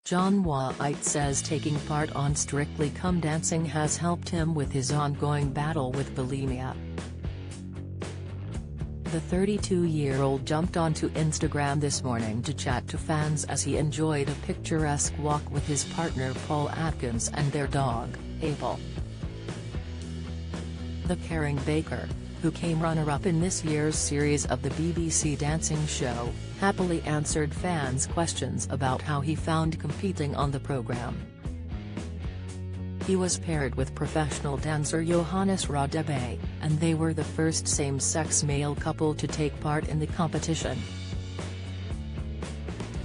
John Whaite says taking part on Strictly Come Dancing has helped him with his ongoing battle with bulimia. The 32-year-old jumped onto Instagram this morning to chat to fans as he enjoyed a picturesque walk with his partner Paul Atkins and their dog, Abel. The caring baker, who came runner-up in this year's series of the BBC dancing show, happily answered fans' questions about how he found competing on the programme. He was paired with professional dancer Johannes Radebe, and they were the first same-sex male couple to take part in the competition.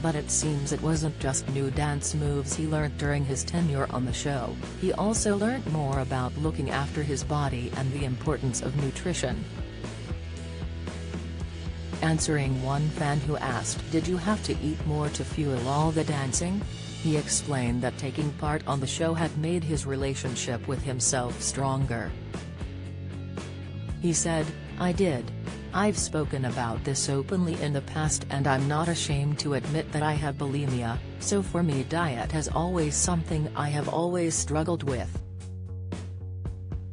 But it seems it wasn't just new dance moves he learnt during his tenure on the show, he also learnt more about looking after his body and the importance of nutrition. Answering one fan who asked, "Did you have to eat more to fuel all the dancing?" he explained that taking part on the show had made his relationship with himself stronger. He said, "I did. I've spoken about this openly in the past and I'm not ashamed to admit that I have bulimia, so for me diet has always something I have always struggled with.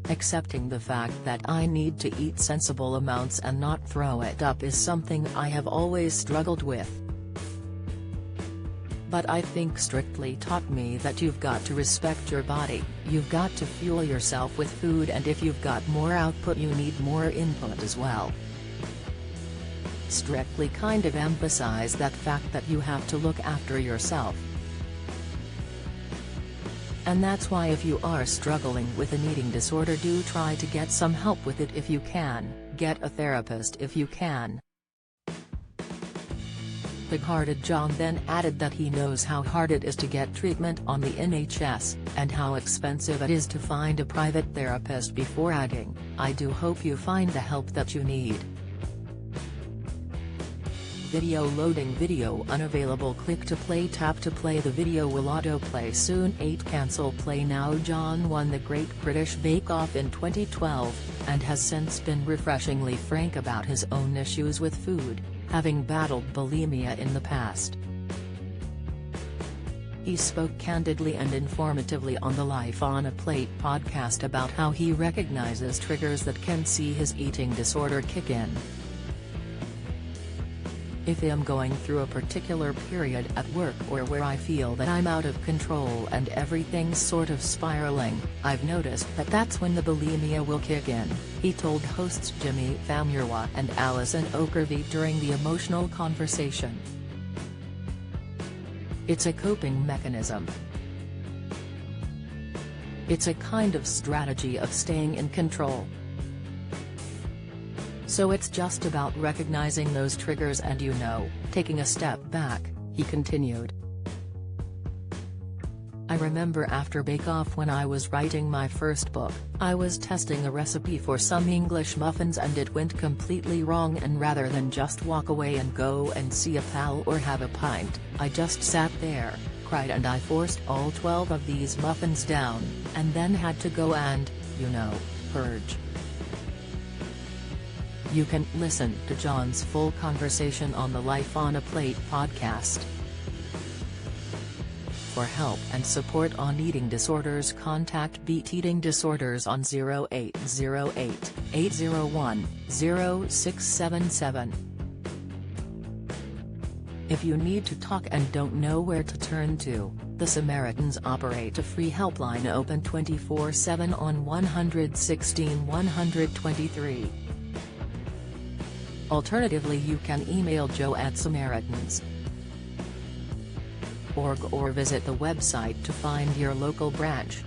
Accepting the fact that I need to eat sensible amounts and not throw it up is something I have always struggled with. But I think Strictly taught me that you've got to respect your body, you've got to fuel yourself with food, and if you've got more output you need more input as well." Strictly kind of emphasized that fact that you have to look after yourself. And that's why if you are struggling with an eating disorder, do try to get some help with it if you can, get a therapist if you can. Big-hearted John then added that he knows how hard it is to get treatment on the NHS, and how expensive it is to find a private therapist, before adding, "I do hope you find the help that you need." Video loading. Video unavailable. Click to play. Tap to play. The video will autoplay soon. 8 Cancel play now. John won the Great British Bake Off in 2012, and has since been refreshingly frank about his own issues with food, having battled bulimia in the past. He spoke candidly and informatively on the Life on a Plate podcast about how he recognizes triggers that can see his eating disorder kick in. "If I'm going through a particular period at work or where I feel that I'm out of control and everything's sort of spiraling, I've noticed that that's when the bulimia will kick in," he told hosts Jimmy Famurwa and Alison Okervie during the emotional conversation. "It's a coping mechanism. It's a kind of strategy of staying in control. So it's just about recognizing those triggers and taking a step back," he continued. "I remember after Bake Off, when I was writing my first book, I was testing a recipe for some English muffins and it went completely wrong, and rather than just walk away and go and see a pal or have a pint, I just sat there, cried, and I forced all 12 of these muffins down, and then had to go and, purge." You can listen to John's full conversation on the Life on a Plate podcast. For help and support on eating disorders, contact Beat Eating Disorders on 0808 801 0677. If you need to talk and don't know where to turn to, the Samaritans operate a free helpline open 24/7 on 116 123. Alternatively, you can email joe@samaritans.org or visit the website to find your local branch.